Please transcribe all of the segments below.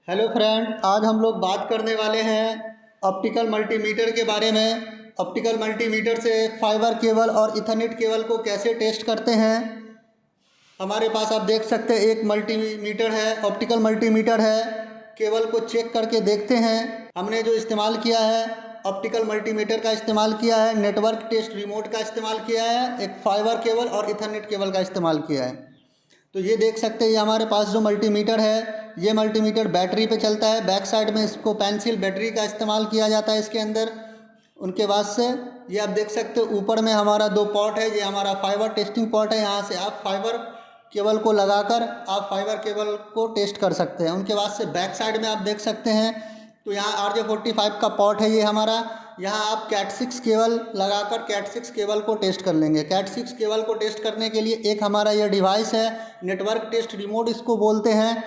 Hello friend, आज हम लोग बात करने वाले हैं ऑप्टिकल मल्टीमीटर के बारे में। ऑप्टिकल मल्टीमीटर से फाइबर केबल और इथरनेट केबल को कैसे टेस्ट करते हैं। हमारे पास आप देख सकते हैं एक मल्टीमीटर है, ऑप्टिकल मल्टीमीटर है। केबल को चेक करके देखते हैं। हमने जो इस्तेमाल किया है ऑप्टिकल मल्टीमीटर का इस्तेमाल किया है, नेटवर्क टेस्ट रिमोट का इस्तेमाल किया है, एक फाइबर केबल और इथरनेट केबल का इस्तेमाल किया है। तो ये देख सकते हैं, ये हमारे पास जो मल्टीमीटर है ये मल्टीमीटर बैटरी पे चलता है। बैक साइड में इसको पेंसिल बैटरी का इस्तेमाल किया जाता है इसके अंदर। उनके बाद से ये आप देख सकते हो ऊपर में हमारा दो पॉट है, ये हमारा फाइबर टेस्टिंग पॉट है। यहाँ से आप फाइबर केबल को लगाकर आप फाइबर केबल को टेस्ट कर सकते हैं। उनके बाद से बैक साइड में आप देख सकते हैं तो यहाँ RJ45 का पॉट है ये हमारा। यहाँ आप कैट 6 केबल लगाकर कैट 6 केबल को टेस्ट कर लेंगे। कैट 6 केबल को टेस्ट करने के लिए एक हमारा ये डिवाइस है, नेटवर्क टेस्ट रिमोट इसको बोलते हैं।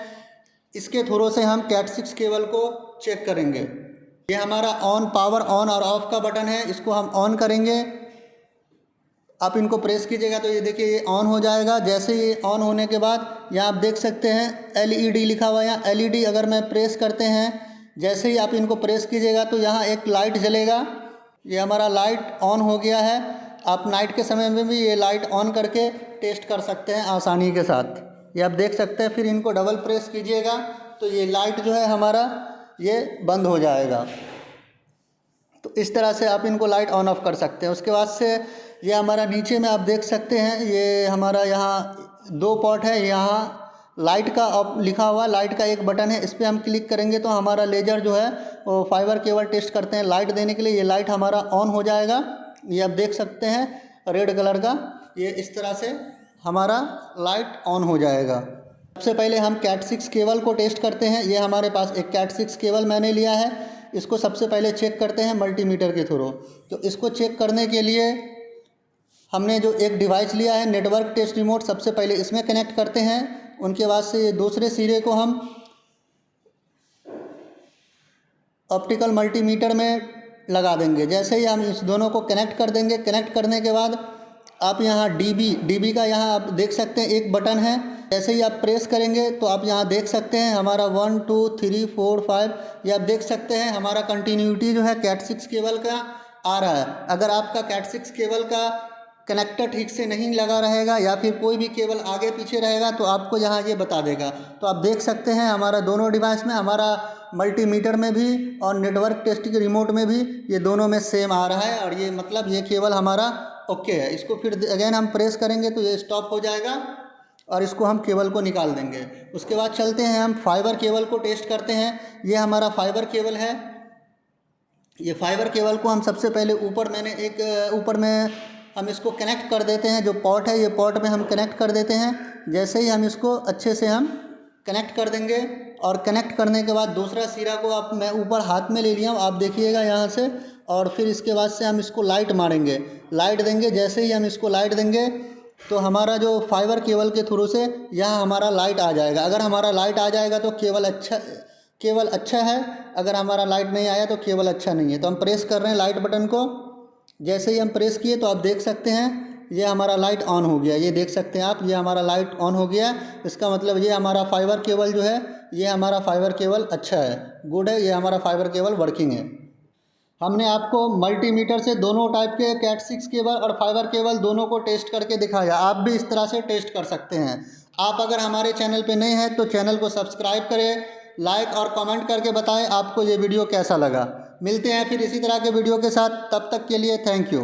इसके थ्रू से हम कैट 6 केबल को चेक करेंगे। ये हमारा ऑन पावर ऑन और ऑफ का बटन है, इसको हम ऑन करेंगे। आप इनको प्रेस कीजिएगा तो ये देखिए ये ऑन हो जाएगा। जैसे ये ऑन होने के बाद यहाँ आप देख सकते हैं LED लिखा हुआ है। यहाँ LED अगर मैं प्रेस करते हैं, जैसे ही आप इनको प्रेस कीजिएगा तो यहाँ एक लाइट जलेगा। ये हमारा लाइट ऑन हो गया है। आप नाइट के समय में भी ये लाइट ऑन करके टेस्ट कर सकते हैं आसानी के साथ। ये आप देख सकते हैं। फिर इनको डबल प्रेस कीजिएगा तो ये लाइट जो है हमारा ये बंद हो जाएगा। तो इस तरह से आप इनको लाइट ऑन ऑफ कर सकते हैं। उसके बाद से ये हमारा नीचे में आप देख सकते हैं ये हमारा यहाँ दो पॉट है। यहाँ लाइट का लिखा हुआ लाइट का एक बटन है, इस पर हम क्लिक करेंगे तो हमारा लेजर जो है वो फाइबर केबल टेस्ट करते हैं लाइट देने के लिए। ये लाइट हमारा ऑन हो जाएगा। ये आप देख सकते हैं रेड कलर का, ये इस तरह से हमारा लाइट ऑन हो जाएगा। सबसे पहले हम कैट 6 केबल को टेस्ट करते हैं। ये हमारे पास एक कैट 6 केबल मैंने लिया है, इसको सबसे पहले चेक करते हैं मल्टीमीटर के थ्रू। तो इसको चेक करने के लिए हमने जो एक डिवाइस लिया है नेटवर्क टेस्ट रिमोट, सबसे पहले इसमें कनेक्ट करते हैं। उनके बाद से ये दूसरे सिरे को हम ऑप्टिकल मल्टीमीटर में लगा देंगे। जैसे ही हम इस दोनों को कनेक्ट कर देंगे, कनेक्ट करने के बाद आप यहाँ DB का यहाँ आप देख सकते हैं एक बटन है। जैसे ही आप प्रेस करेंगे तो आप यहाँ देख सकते हैं हमारा 1 2 3 4 5 ये आप देख सकते हैं हमारा कंटिन्यूटी जो है कैट 6 केबल का आ रहा है। अगर आपका कैट 6 केबल का कनेक्टर ठीक से नहीं लगा रहेगा या फिर कोई भी केबल आगे पीछे रहेगा तो आपको यहाँ ये बता देगा। तो आप देख सकते हैं हमारा दोनों डिवाइस में, हमारा मल्टीमीटर में भी और नेटवर्क टेस्टिंग रिमोट में भी ये दोनों में सेम आ रहा है। और ये मतलब ये केबल हमारा ओके है। इसको फिर अगेन हम प्रेस करेंगे तो ये स्टॉप हो जाएगा और इसको हम केबल को निकाल देंगे। उसके बाद चलते हैं हम फाइबर केबल को टेस्ट करते हैं। ये हमारा फाइबर केबल है। ये फाइबर केबल को हम सबसे पहले ऊपर में हम इसको कनेक्ट कर देते हैं। जो पॉट है ये पॉट में हम कनेक्ट कर देते हैं। जैसे ही हम इसको अच्छे से हम कनेक्ट कर देंगे और कनेक्ट करने के बाद दूसरा सिरा को मैं ऊपर हाथ में ले लिया हूँ, आप देखिएगा यहाँ से। और फिर इसके बाद से हम इसको लाइट मारेंगे, लाइट देंगे। जैसे ही हम इसको लाइट देंगे तो हमारा जो फाइबर केबल के थ्रू से यहाँ हमारा लाइट आ जाएगा। अगर हमारा लाइट आ जाएगा तो केबल अच्छा है, अगर हमारा लाइट नहीं आया तो केबल अच्छा नहीं है। तो हम प्रेस कर रहे हैं लाइट बटन को। जैसे ही हम प्रेस किए तो आप देख सकते हैं ये हमारा लाइट ऑन हो गया। ये देख सकते हैं आप, ये हमारा लाइट ऑन हो गया। इसका मतलब ये हमारा फाइबर केबल जो है ये हमारा फाइबर केबल अच्छा है, गुड है, ये हमारा फाइबर केबल वर्किंग है। हमने आपको मल्टीमीटर से दोनों टाइप के कैट 6 केबल और फाइबर केबल दोनों को टेस्ट करके दिखाया। आप भी इस तरह से टेस्ट कर सकते हैं। आप अगर हमारे चैनल पे नए हैं तो चैनल को सब्सक्राइब करें, लाइक और कमेंट करके बताएं आपको ये वीडियो कैसा लगा। मिलते हैं फिर इसी तरह के वीडियो के साथ, तब तक के लिए थैंक यू।